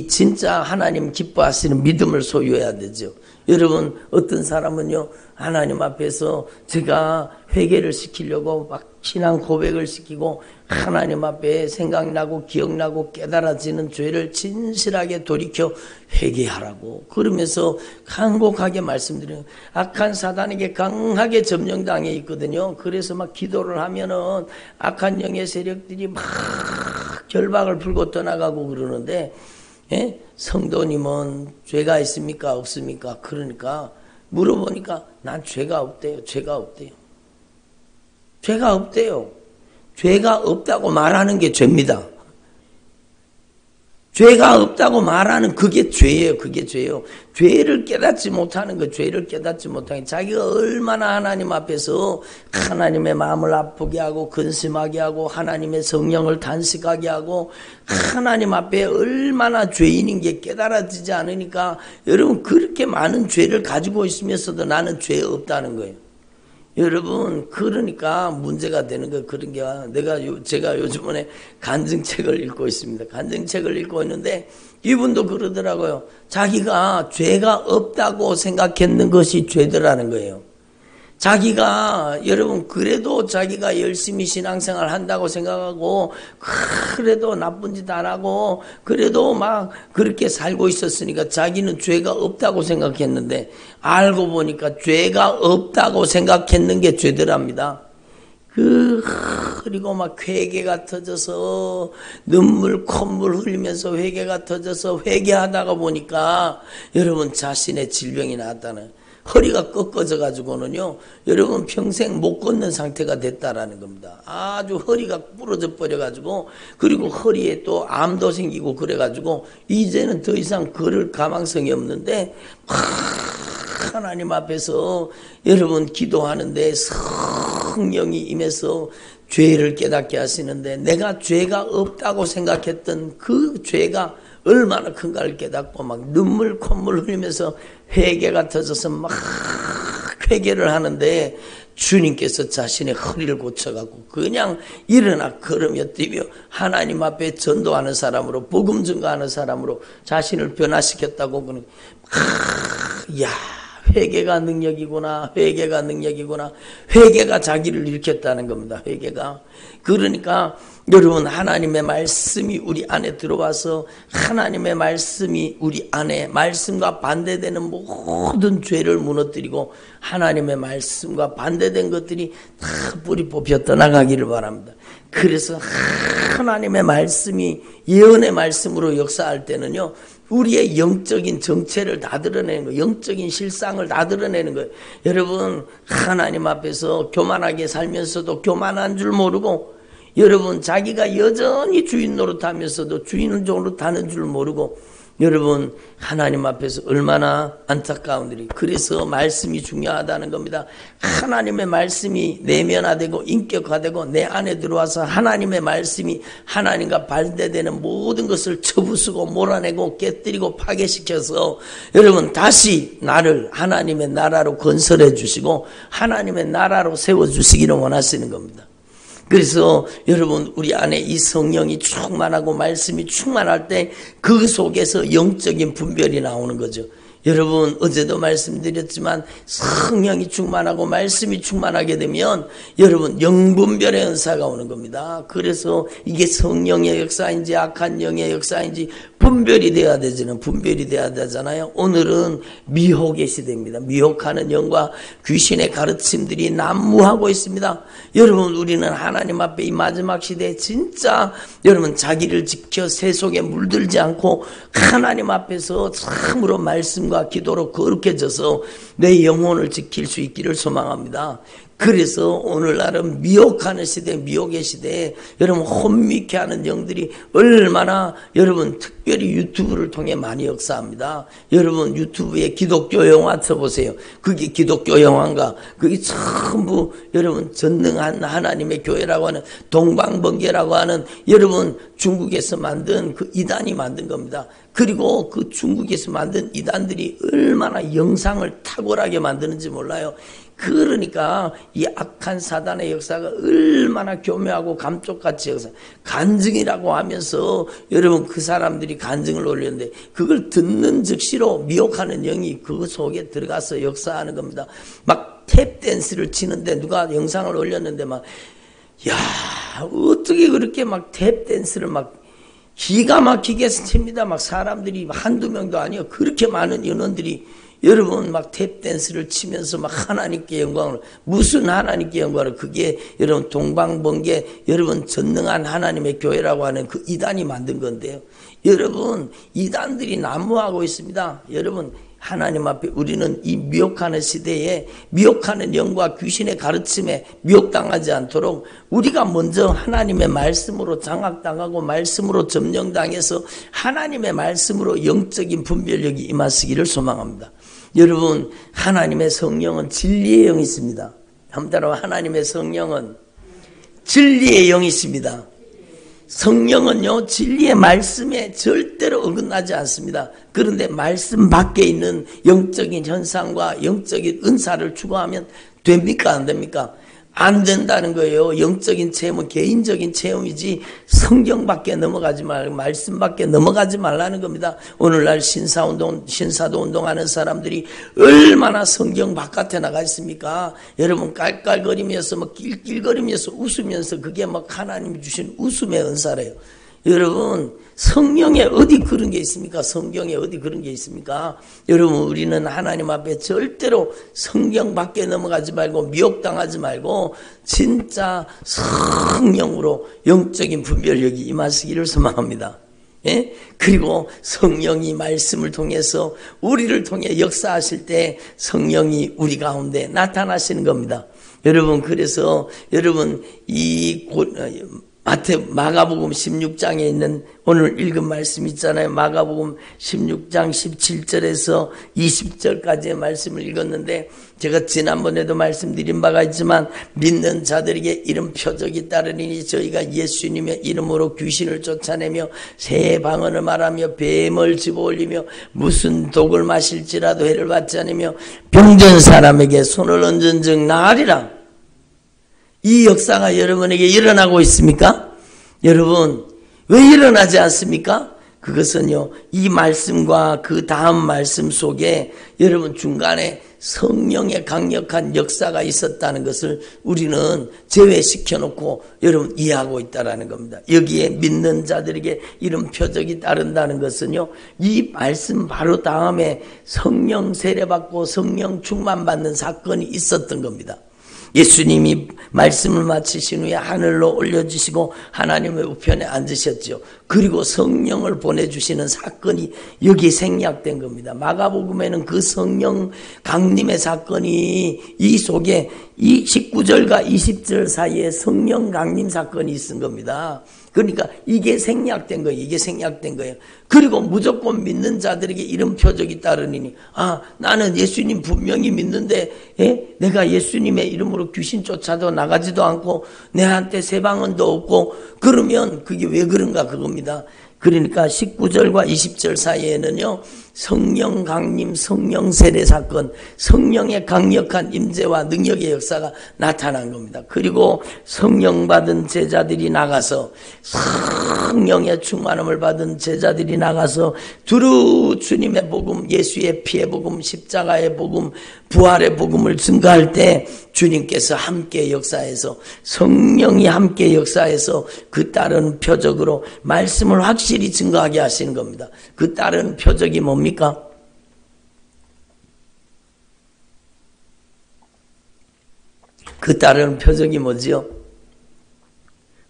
B: 진짜 하나님 기뻐하시는 믿음을 소유해야 되죠. 여러분, 어떤 사람은요, 하나님 앞에서 제가 회개를 시키려고 막 신앙 고백을 시키고 하나님 앞에 생각나고 기억나고 깨달아지는 죄를 진실하게 돌이켜 회개하라고 그러면서 간곡하게 말씀드려요. 악한 사단에게 강하게 점령당해 있거든요. 그래서 막 기도를 하면은 악한 영의 세력들이 막 결박을 풀고 떠나가고 그러는데, 예? 성도님은 죄가 있습니까? 없습니까? 그러니까 물어보니까 난 죄가 없대요. 죄가 없대요. 죄가 없대요. 죄가 없다고 말하는 게 죄입니다. 죄가 없다고 말하는 그게 죄예요. 그게 죄예요. 죄를 깨닫지 못하는 거, 죄를 깨닫지 못하는 게 자기가 얼마나 하나님 앞에서 하나님의 마음을 아프게 하고 근심하게 하고 하나님의 성령을 단식하게 하고 하나님 앞에 얼마나 죄인인 게 깨달아지지 않으니까 여러분, 그렇게 많은 죄를 가지고 있으면서도 나는 죄 없다는 거예요. 여러분, 그러니까 문제가 되는 거예요. 그런 게 제가 요즘에 간증책을 읽고 있습니다. 간증책을 읽고 있는데 이분도 그러더라고요. 자기가 죄가 없다고 생각했는 것이 죄더라는 거예요. 자기가 여러분, 그래도 자기가 열심히 신앙생활 한다고 생각하고 그래도 나쁜 짓 안 하고 그래도 막 그렇게 살고 있었으니까 자기는 죄가 없다고 생각했는데 알고 보니까 죄가 없다고 생각했는 게 죄더랍니다. 그리고 막 회개가 터져서 눈물 콧물 흘리면서 회개가 터져서 회개하다가 보니까 여러분, 자신의 질병이 나왔다는, 허리가 꺾어져 가지고는요, 여러분 평생 못 걷는 상태가 됐다라는 겁니다. 아주 허리가 부러져 버려 가지고, 그리고 허리에 또 암도 생기고 그래 가지고 이제는 더 이상 걸을 가망성이 없는데 하나님 앞에서 여러분 기도하는데 성령이 임해서 죄를 깨닫게 하시는데, 내가 죄가 없다고 생각했던 그 죄가 얼마나 큰가를 깨닫고 막 눈물 콧물 흘리면서 회개가 터져서 막 회개를 하는데 주님께서 자신의 허리를 고쳐갖고 그냥 일어나 걸으며 뛰며 하나님 앞에 전도하는 사람으로, 복음 전가하는 사람으로 자신을 변화시켰다고. 그는 야, 회개가 능력이구나. 회개가 능력이구나. 회개가 자기를 일으켰다는 겁니다. 회개가. 그러니까 여러분, 하나님의 말씀이 우리 안에 들어와서 하나님의 말씀이 우리 안에 말씀과 반대되는 모든 죄를 무너뜨리고 하나님의 말씀과 반대된 것들이 다 뿌리 뽑혀 떠나가기를 바랍니다. 그래서 하나님의 말씀이 예언의 말씀으로 역사할 때는요, 우리의 영적인 정체를 다 드러내는 거예요. 영적인 실상을 다 드러내는 거예요. 여러분, 하나님 앞에서 교만하게 살면서도 교만한 줄 모르고, 여러분, 자기가 여전히 주인 노릇하면서도 주인 노릇하는 줄 모르고, 여러분, 하나님 앞에서 얼마나 안타까운 일이. 그래서 말씀이 중요하다는 겁니다. 하나님의 말씀이 내면화되고 인격화되고 내 안에 들어와서 하나님의 말씀이 하나님과 반대되는 모든 것을 쳐부수고 몰아내고 깨뜨리고 파괴시켜서 여러분, 다시 나를 하나님의 나라로 건설해 주시고 하나님의 나라로 세워주시기를 원하시는 겁니다. 그래서 여러분, 우리 안에 이 성령이 충만하고 말씀이 충만할 때 그 속에서 영적인 분별이 나오는 거죠. 여러분, 어제도 말씀드렸지만 성령이 충만하고 말씀이 충만하게 되면 여러분, 영분별의 은사가 오는 겁니다. 그래서 이게 성령의 역사인지 악한 영의 역사인지 분별이 돼야 되잖아요. 분별이 돼야 되잖아요. 오늘은 미혹의 시대입니다. 미혹하는 영과 귀신의 가르침들이 난무하고 있습니다. 여러분, 우리는 하나님 앞에 이 마지막 시대에 진짜 여러분, 자기를 지켜 세속에 물들지 않고 하나님 앞에서 참으로 말씀과 기도로 거룩해져서 내 영혼을 지킬 수 있기를 소망합니다. 그래서 오늘날은 미혹하는 시대, 미혹의 시대에 여러분, 혼미케 하는 영들이 얼마나 여러분, 특별히 유튜브를 통해 많이 역사합니다. 여러분, 유튜브에 기독교 영화 쳐보세요. 그게 기독교 영화인가? 그게 전부 여러분, 전능한 하나님의 교회라고 하는 동방번개라고 하는 여러분, 중국에서 만든 그 이단이 만든 겁니다. 그리고 그 중국에서 만든 이단들이 얼마나 영상을 탁월하게 만드는지 몰라요. 그러니까 이 악한 사단의 역사가 얼마나 교묘하고 감쪽같이 역사, 간증이라고 하면서 여러분, 그 사람들이 간증을 올렸는데 그걸 듣는 즉시로 미혹하는 영이 그 속에 들어가서 역사하는 겁니다. 막 탭댄스를 치는데 누가 영상을 올렸는데 막, 야, 어떻게 그렇게 막 탭댄스를 막 기가 막히게 칩니다. 막 사람들이 한두 명도 아니요, 그렇게 많은 연원들이 여러분 막 탭댄스를 치면서 막 하나님께 영광을, 무슨 하나님께 영광을, 그게 여러분 동방번개 여러분 전능한 하나님의 교회라고 하는 그 이단이 만든 건데요. 여러분, 이단들이 난무하고 있습니다. 여러분, 하나님 앞에 우리는 이 미혹하는 시대에 미혹하는 영과 귀신의 가르침에 미혹당하지 않도록 우리가 먼저 하나님의 말씀으로 장악당하고 말씀으로 점령당해서 하나님의 말씀으로 영적인 분별력이 임하시기를 소망합니다. 여러분, 하나님의 성령은 진리의 영이 있습니다. 한번 따라와. 하나님의 성령은 진리의 영이 있습니다. 성령은요, 진리의 말씀에 절대로 어긋나지 않습니다. 그런데 말씀 밖에 있는 영적인 현상과 영적인 은사를 추구하면 됩니까? 안 됩니까? 안 된다는 거예요. 영적인 체험은 개인적인 체험이지 성경밖에 넘어가지 말고 말씀밖에 넘어가지 말라는 겁니다. 오늘날 신사도 운동하는 사람들이 얼마나 성경 바깥에 나가 있습니까? 여러분, 깔깔거리면서 뭐 낄낄거리면서 웃으면서 그게 막 하나님이 주신 웃음의 은사래요. 여러분, 성령에 어디 그런 게 있습니까? 성경에 어디 그런 게 있습니까? 여러분, 우리는 하나님 앞에 절대로 성경 밖에 넘어가지 말고 미혹당하지 말고 진짜 성령으로 영적인 분별력이 임하시기를 소망합니다. 예? 그리고 성령이 말씀을 통해서 우리를 통해 역사하실 때 성령이 우리 가운데 나타나시는 겁니다. 여러분, 그래서 여러분 마가복음 16장에 있는 오늘 읽은 말씀 있잖아요. 마가복음 16장 17절에서 20절까지의 말씀을 읽었는데 제가 지난번에도 말씀드린 바가 있지만 믿는 자들에게 이런 표적이 따르니 저희가 예수님의 이름으로 귀신을 쫓아내며 새 방언을 말하며 뱀을 집어올리며 무슨 독을 마실지라도 해를 받지 않으며 병든 사람에게 손을 얹은 즉 나으리라. 이 역사가 여러분에게 일어나고 있습니까? 여러분, 왜 일어나지 않습니까? 그것은요, 이 말씀과 그 다음 말씀 속에 여러분 중간에 성령의 강력한 역사가 있었다는 것을 우리는 제외시켜 놓고 여러분 이해하고 있다는 겁니다. 여기에 믿는 자들에게 이런 표적이 따른다는 것은요, 이 말씀 바로 다음에 성령 세례받고 성령 충만받는 사건이 있었던 겁니다. 예수님이 말씀을 마치신 후에 하늘로 올려주시고 하나님의 우편에 앉으셨죠. 그리고 성령을 보내주시는 사건이 여기 생략된 겁니다. 마가복음에는 그 성령 강림의 사건이 이 속에 이 19절과 20절 사이에 성령 강림 사건이 있은 겁니다. 그러니까 이게 생략된 거예요. 이게 생략된 거예요. 그리고 무조건 믿는 자들에게 이런 표적이 따르니, 아, 나는 예수님 분명히 믿는데, 내가 예수님의 이름으로 귀신 쫓아도 나가지도 않고 내한테 세방언도 없고, 그러면 그게 왜 그런가 그겁니다. 그러니까 19절과 20절 사이에는요, 성령 강림, 성령 세례 사건, 성령의 강력한 임재와 능력의 역사가 나타난 겁니다. 그리고 성령 받은 제자들이 나가서, 성령의 충만함을 받은 제자들이 나가서 두루 주님의 복음, 예수의 피의 복음, 십자가의 복음, 부활의 복음을 증거할 때 주님께서 함께 역사해서, 성령이 함께 역사해서 그 따른 표적으로 말씀을 확실히 증거하게 하시는 겁니다. 그 따른 표적이 뭡니까? 그 따르는 표적이 뭐지요?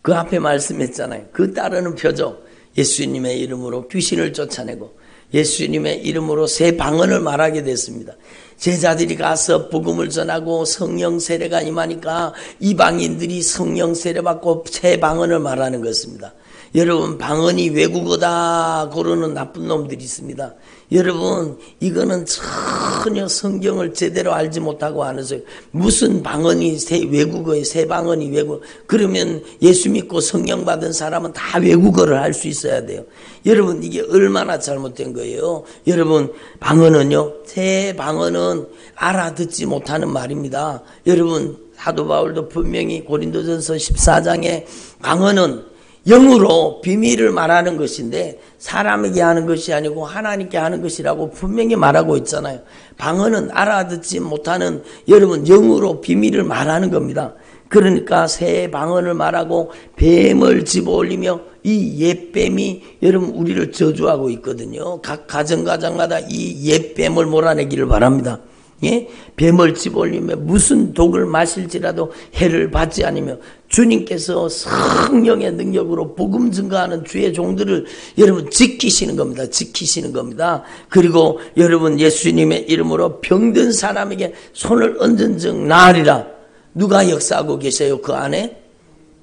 B: 그 앞에 말씀했잖아요. 그 따르는 표적, 예수님의 이름으로 귀신을 쫓아내고 예수님의 이름으로 새 방언을 말하게 됐습니다. 제자들이 가서 복음을 전하고 성령 세례가 임하니까 이방인들이 성령 세례 받고 새 방언을 말하는 것입니다. 여러분, 방언이 외국어다 그러는 나쁜 놈들이 있습니다. 여러분, 이거는 전혀 성경을 제대로 알지 못하고 하는 소리. 무슨 방언이 외국어에 새 방언이 외국어. 그러면 예수 믿고 성령 받은 사람은 다 외국어를 할 수 있어야 돼요. 여러분, 이게 얼마나 잘못된 거예요. 여러분, 방언은요, 새 방언은 알아듣지 못하는 말입니다. 여러분, 사도 바울도 분명히 고린도전서 14장에 방언은 영으로 비밀을 말하는 것인데 사람에게 하는 것이 아니고 하나님께 하는 것이라고 분명히 말하고 있잖아요. 방언은 알아듣지 못하는 여러분 영으로 비밀을 말하는 겁니다. 그러니까 새 방언을 말하고 뱀을 집어올리며 이 옛뱀이 여러분 우리를 저주하고 있거든요. 각 가정마다 이 옛뱀을 몰아내기를 바랍니다. 예? 뱀을 집어올리며 무슨 독을 마실지라도 해를 받지 않으며 주님께서 성령의 능력으로 복음 증거하는 주의 종들을 여러분 지키시는 겁니다. 지키시는 겁니다. 그리고 여러분 예수님의 이름으로 병든 사람에게 손을 얹은 즉 나으리라. 누가 역사하고 계세요? 그 안에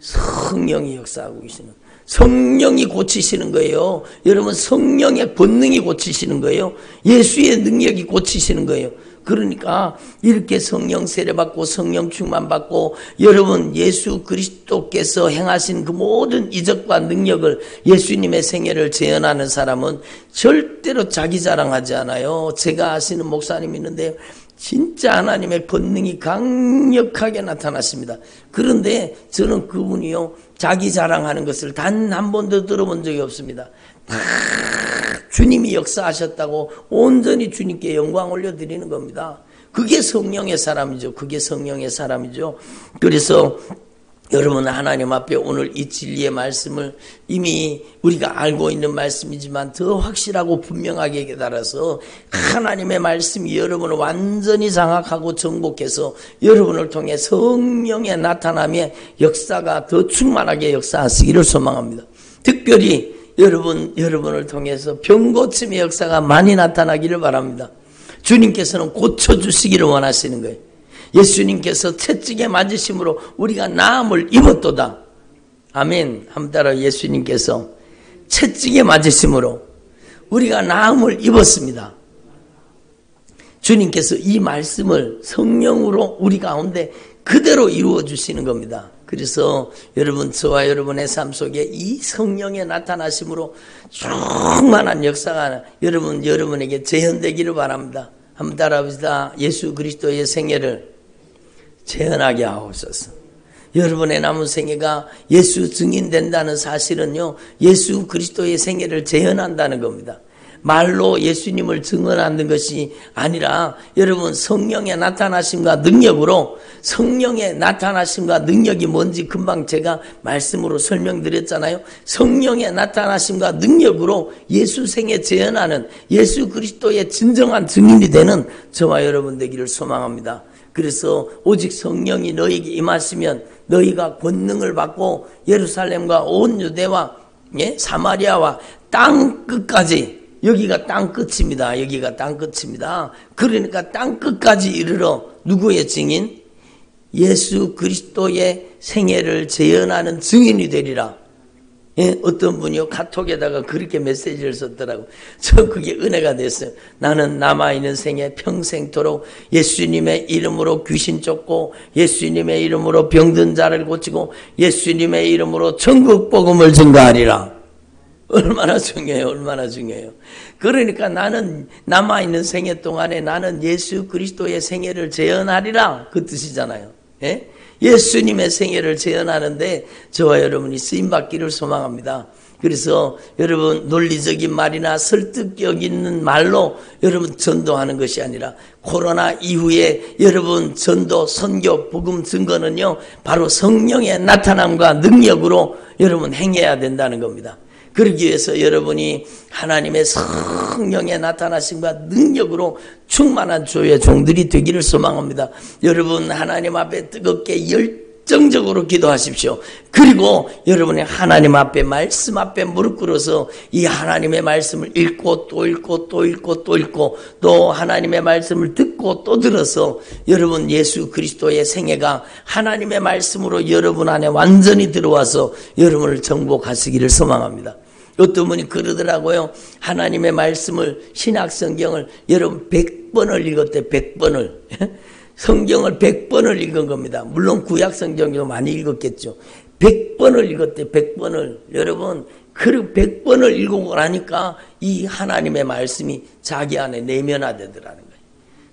B: 성령이 역사하고 계시는, 성령이 고치시는 거예요. 여러분, 성령의 본능이 고치시는 거예요. 예수의 능력이 고치시는 거예요. 그러니까 이렇게 성령 세례받고 성령 충만받고 여러분 예수 그리스도께서 행하신 그 모든 이적과 능력을 예수님의 생애를 재현하는 사람은 절대로 자기 자랑하지 않아요. 제가 아시는 목사님이 있는데 진짜 하나님의 권능이 강력하게 나타났습니다. 그런데 저는 그분이요, 자기 자랑하는 것을 단 한 번도 들어본 적이 없습니다. 다 주님이 역사하셨다고 온전히 주님께 영광 올려드리는 겁니다. 그게 성령의 사람이죠. 그게 성령의 사람이죠. 그래서 여러분, 하나님 앞에 오늘 이 진리의 말씀을 이미 우리가 알고 있는 말씀이지만 더 확실하고 분명하게 깨달아서 하나님의 말씀이 여러분을 완전히 장악하고 정복해서 여러분을 통해 성령의 나타남의 역사가 더 충만하게 역사하시기를 소망합니다. 특별히 여러분을 통해서 병고침의 역사가 많이 나타나기를 바랍니다. 주님께서는 고쳐주시기를 원하시는 거예요. 예수님께서 채찍에 맞으심으로 우리가 나음을 입었도다. 아멘. 한번 따라. 예수님께서 채찍에 맞으심으로 우리가 나음을 입었습니다. 주님께서 이 말씀을 성령으로 우리 가운데 그대로 이루어 주시는 겁니다. 그래서 여러분, 저와 여러분의 삶 속에 이 성령의 나타나심으로 충만한 역사가 여러분에게 재현되기를 바랍니다. 한번 따라합시다. 예수 그리스도의 생애를 재현하게 하옵소서. 여러분의 남은 생애가 예수 증인된다는 사실은요, 예수 그리스도의 생애를 재현한다는 겁니다. 말로 예수님을 증언하는 것이 아니라 여러분 성령의 나타나심과 능력으로, 성령의 나타나심과 능력이 뭔지 금방 제가 말씀으로 설명드렸잖아요. 성령의 나타나심과 능력으로 예수 생애 재현하는 예수 그리스도의 진정한 증인이 되는 저와 여러분 되기를 소망합니다. 그래서 오직 성령이 너에게 임하시면 너희가 권능을 받고 예루살렘과 온 유대와 사마리아와 땅 끝까지, 여기가 땅 끝입니다. 여기가 땅 끝입니다. 그러니까 땅 끝까지 이르러 누구의 증인? 예수 그리스도의 생애를 재현하는 증인이 되리라. 어떤 분이요 카톡에다가 그렇게 메시지를 썼더라고. 저 그게 은혜가 됐어요. 나는 남아있는 생에 평생토록 예수님의 이름으로 귀신 쫓고, 예수님의 이름으로 병든 자를 고치고, 예수님의 이름으로 천국 복음을 전가하리라. 얼마나 중요해요. 얼마나 중요해요. 그러니까 나는 남아있는 생애 동안에 나는 예수 그리스도의 생애를 재현하리라, 그 뜻이잖아요. 예수님의 생애를 재현하는데 저와 여러분이 쓰임받기를 소망합니다. 그래서 여러분 논리적인 말이나 설득력 있는 말로 여러분 전도하는 것이 아니라, 코로나 이후에 여러분 전도, 선교, 복음 증거는요 바로 성령의 나타남과 능력으로 여러분 행해야 된다는 겁니다. 그러기 위해서 여러분이 하나님의 성령의 나타나심과 능력으로 충만한 주의 종들이 되기를 소망합니다. 여러분 하나님 앞에 뜨겁게 열정적으로 기도하십시오. 그리고 여러분이 하나님 앞에, 말씀 앞에 무릎 꿇어서 이 하나님의 말씀을 읽고 또 읽고 또 읽고 또 읽고, 또 하나님의 말씀을 듣고 또 들어서 여러분 예수 그리스도의 생애가 하나님의 말씀으로 여러분 안에 완전히 들어와서 여러분을 정복하시기를 소망합니다. 어떤 분이 그러더라고요. 하나님의 말씀을, 신약성경을 여러분 100번을 읽었대. 100번을. 성경을 100번을 읽은 겁니다. 물론 구약성경도 많이 읽었겠죠. 100번을 읽었대. 100번을. 여러분 그 100번을 읽고 나니까 이 하나님의 말씀이 자기 안에 내면화되더라는 거예요.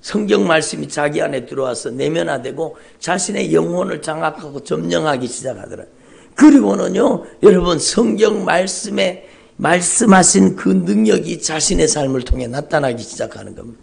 B: 성경 말씀이 자기 안에 들어와서 내면화되고 자신의 영혼을 장악하고 점령하기 시작하더라고요. 그리고는요 여러분 성경 말씀에 말씀하신 그 능력이 자신의 삶을 통해 나타나기 시작하는 겁니다.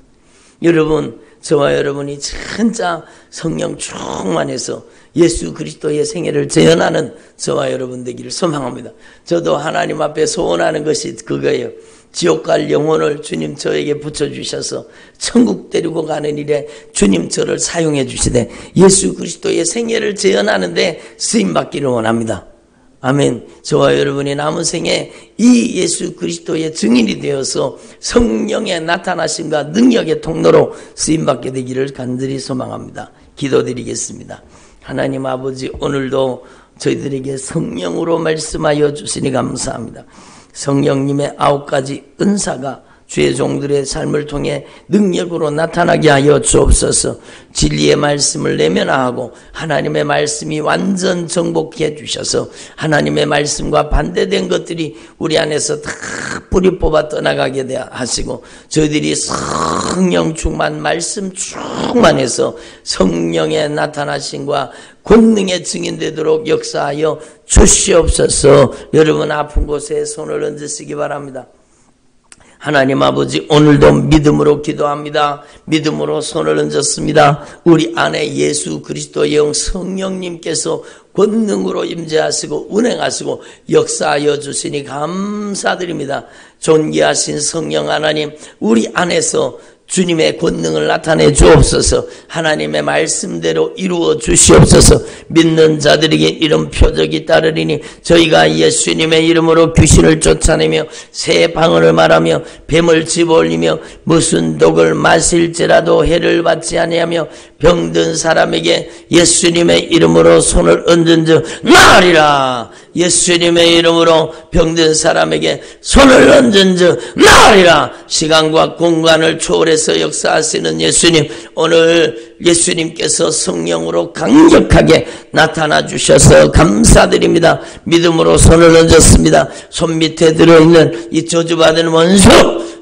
B: 여러분 저와 여러분이 진짜 성령 충만해서 예수 그리스도의 생애를 재현하는 저와 여러분 되기를 소망합니다. 저도 하나님 앞에 소원하는 것이 그거예요. 지옥 갈 영혼을 주님 저에게 붙여주셔서 천국 데리고 가는 일에 주님 저를 사용해 주시되 예수 그리스도의 생애를 재현하는데 쓰임받기를 원합니다. 아멘. 저와 여러분이 남은 생에 이 예수 그리스도의 증인이 되어서 성령의 나타나심과 능력의 통로로 쓰임받게 되기를 간절히 소망합니다. 기도드리겠습니다. 하나님 아버지, 오늘도 저희들에게 성령으로 말씀하여 주시니 감사합니다. 성령님의 9가지 은사가 주의 종들의 삶을 통해 능력으로 나타나게 하여 주옵소서. 진리의 말씀을 내면화하고 하나님의 말씀이 완전 정복해 주셔서 하나님의 말씀과 반대된 것들이 우리 안에서 다 뿌리 뽑아 떠나가게 하시고, 저희들이 성령 충만, 말씀 충만해서 성령의 나타나심과 권능의 증인되도록 역사하여 주시옵소서. 여러분 아픈 곳에 손을 얹으시기 바랍니다. 하나님 아버지, 오늘도 믿음으로 기도합니다. 믿음으로 손을 얹었습니다. 우리 안에 예수 그리스도의 영 성령님께서 권능으로 임재하시고 운행하시고 역사하여 주시니 감사드립니다. 존귀하신 성령 하나님, 우리 안에서 주님의 권능을 나타내 주옵소서. 하나님의 말씀대로 이루어 주시옵소서. 믿는 자들에게 이런 표적이 따르리니 저희가 예수님의 이름으로 귀신을 쫓아내며 새 방언을 말하며 뱀을 집어올리며 무슨 독을 마실지라도 해를 받지 아니하며 병든 사람에게 예수님의 이름으로 손을 얹은즉 나으리라. 예수님의 이름으로 병든 사람에게 손을 얹은즉 나으리라. 시간과 공간을 초월해서 역사하시는 예수님, 오늘 예수님께서 성령으로 강력하게 나타나 주셔서 감사드립니다. 믿음으로 손을 얹었습니다. 손 밑에 들어있는 이 저주받은 원수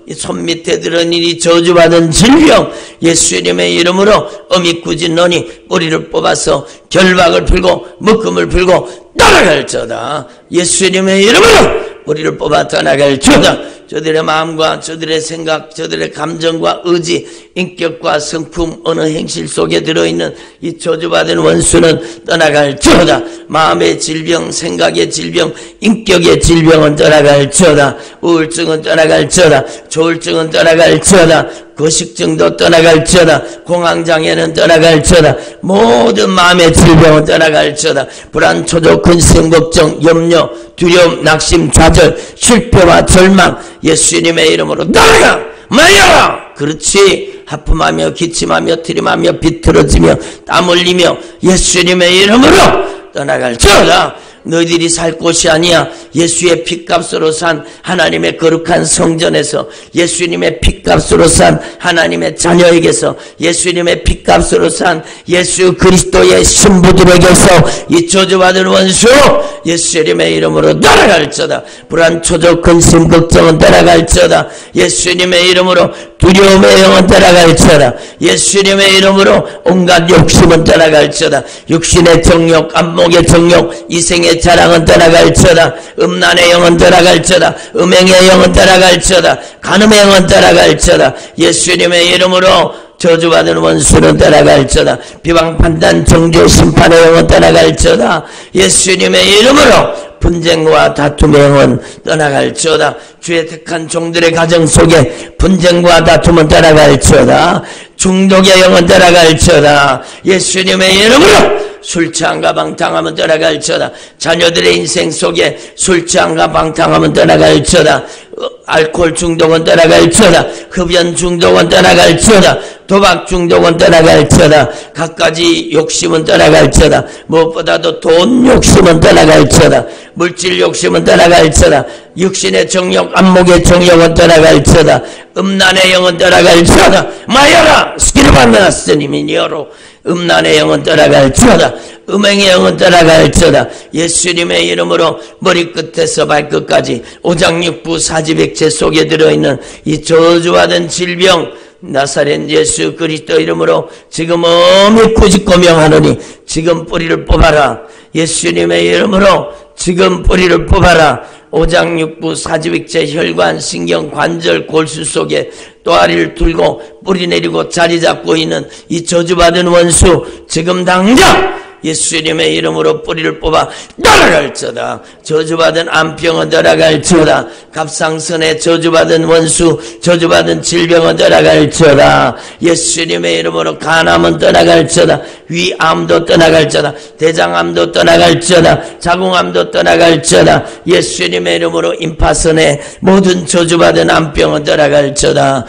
B: 이 손 밑에 들어있는 저주받은 질병 예수님의 이름으로 어미꾸짖노니 뿌리를 뽑아서 결박을 풀고 묶음을 풀고 떠나갈지어다. 예수님의 이름으로 뿌리를 뽑아 떠나갈지어다. 저들의 마음과 저들의 생각, 저들의 감정과 의지, 인격과 성품, 어느 행실 속에 들어있는 이 저주받은 원수는 떠나갈지어다. 마음의 질병, 생각의 질병, 인격의 질병은 떠나갈지어다. 우울증은 떠나갈지어다. 조울증은 떠나갈지어다. 거식증도 떠나갈지어다. 공황장애는 떠나갈지어다. 모든 마음의 질병은 떠나갈지어다. 불안, 초조, 근심, 걱정, 염려, 두려움, 낙심, 좌절, 실패와 절망 예수님의 이름으로 떠나가! 말려라! 그렇지. 하품하며 기침하며 트림하며 비틀어지며 땀 흘리며 예수님의 이름으로 떠나갈지어다. 너희들이 살 곳이 아니야. 예수의 핏값으로 산 하나님의 거룩한 성전에서, 예수님의 핏값으로 산 하나님의 자녀에게서, 예수님의 핏값으로 산 예수 그리스도의 신부들에게서 이 저주받은 원수 예수님의 이름으로 떠나갈지어다. 불안, 초조, 근심, 걱정은 떠나갈지어다. 예수님의 이름으로 두려움의 영은 떠나갈지어다. 예수님의 이름으로 온갖 욕심은 떠나갈지어다. 육신의 정욕, 안목의 정욕, 이생의 자랑은 떠나갈지어다. 음란의 영은 떠나갈지어다. 음행의 영은 떠나갈지어다. 간음의 영은 떠나갈지어다. 예수님의 이름으로 저주받은 원수는 떠나갈지어다. 비방, 판단, 정죄, 심판의 영은 떠나갈지어다. 예수님의 이름으로 분쟁과 다툼의 영은 떠나갈지어다. 주의 택한 종들의 가정 속에 분쟁과 다툼은 떠나갈지어다. 중독의 영은 떠나갈지어다. 예수님의 이름으로 술 취함과 방탕함은 떠나갈지어다. 자녀들의 인생 속에 술 취함과 방탕함은 떠나갈지어다. 알코올 중독은 떠나갈지어다. 흡연 중독은 떠나갈지어다. 도박 중독은 떠나갈지어다. 갖가지 욕심은 떠나갈지어다. 무엇보다도 돈 욕심은 떠나갈지어다. 물질 욕심은 떠나갈지어다. 육신의 정욕, 안목의 정욕은 떠나갈지어다. 음란의 영은 떠나갈지어다. 마여라 스키르반나스님이니어로 음란의 영은 떠나갈지어다. 음행의 영은 떠나갈지어다. 예수님의 이름으로 머리끝에서 발끝까지 오장육부 사지백체 속에 들어있는 이 저주받은 질병 나사렛 예수 그리스도 이름으로 지금 엄히 꾸짖고 명하노니 지금 뿌리를 뽑아라. 예수님의 이름으로 지금 뿌리를 뽑아라. 오장육부 사지백체 혈관 신경 관절 골수 속에 또아리를 들고 뿌리 내리고 자리 잡고 있는 이 저주받은 원수 지금 당장 예수님의 이름으로 뿌리를 뽑아 떠나갈지어다. 저주받은 암병은 떠나갈지어다. 갑상선에 저주받은 원수, 저주받은 질병은 떠나갈지어다. 예수님의 이름으로 간암은 떠나갈지어다. 위암도 떠나갈지어다. 대장암도 떠나갈지어다. 자궁암도 떠나갈지어다. 예수님의 이름으로 임파선에 모든 저주받은 암병은 떠나갈지어다.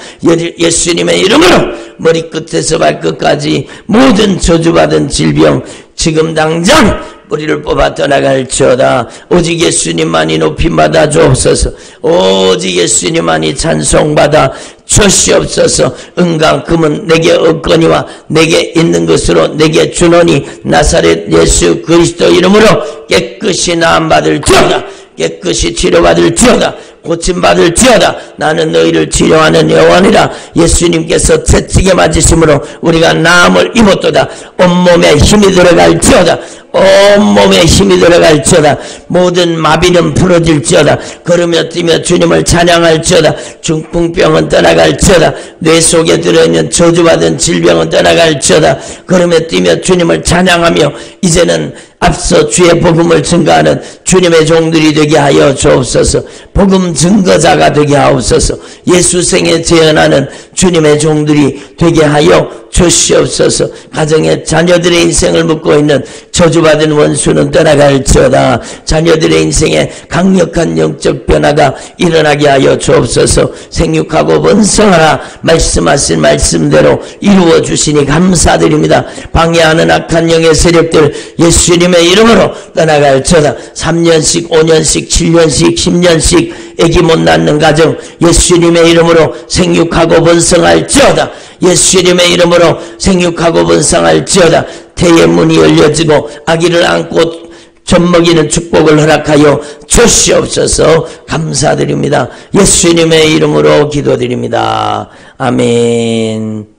B: 예수님의 이름으로 머리끝에서 발끝까지 모든 저주받은 질병 지금 당장 뿌리를 뽑아 떠나갈지어다. 오직 예수님만이 높임받아 주옵소서. 오직 예수님만이 찬송받아 주시옵소서. 은과 금은 내게 없거니와 내게 있는 것으로 내게 주노니 나사렛 예수 그리스도 이름으로 깨끗이 나음받을지어다. 깨끗이 치료받을지어다. 고침받을지어다. 나는 너희를 치료하는 여호와니라. 예수님께서 채찍에 맞으심으로 우리가 나음을 입었도다. 온몸에 힘이 들어갈지어다. 온몸에 힘이 들어갈지어다. 모든 마비는 풀어질지어다. 걸으며 뛰며 주님을 찬양할지어다. 중풍병은 떠나갈지어다. 뇌 속에 들어있는 저주받은 질병은 떠나갈지어다. 걸으며 뛰며 주님을 찬양하며 이제는 앞서 주의 복음을 증거하는 주님의 종들이 되게 하여 주옵소서. 복음 증거자가 되게 하옵소서. 예수생에 재현하는 주님의 종들이 되게 하여 주시옵소서. 가정의 자녀들의 인생을 묻고 있는 저주받은 원수는 떠나갈지어다. 자녀들의 인생에 강력한 영적 변화가 일어나게 하여 주옵소서. 생육하고 번성하라 말씀하신 말씀대로 이루어 주시니 감사드립니다. 방해하는 악한 영의 세력들 예수님의 이름으로 떠나갈지어다. 3년씩 5년씩 7년씩 10년씩 애기 못 낳는 가정 예수님의 이름으로 생육하고 번성할지어다. 예수님의 이름으로 생육하고 번성할지어다. 태의 문이 열려지고 아기를 안고 젖먹이는 축복을 허락하여 주시옵소서. 감사드립니다. 예수님의 이름으로 기도드립니다. 아멘.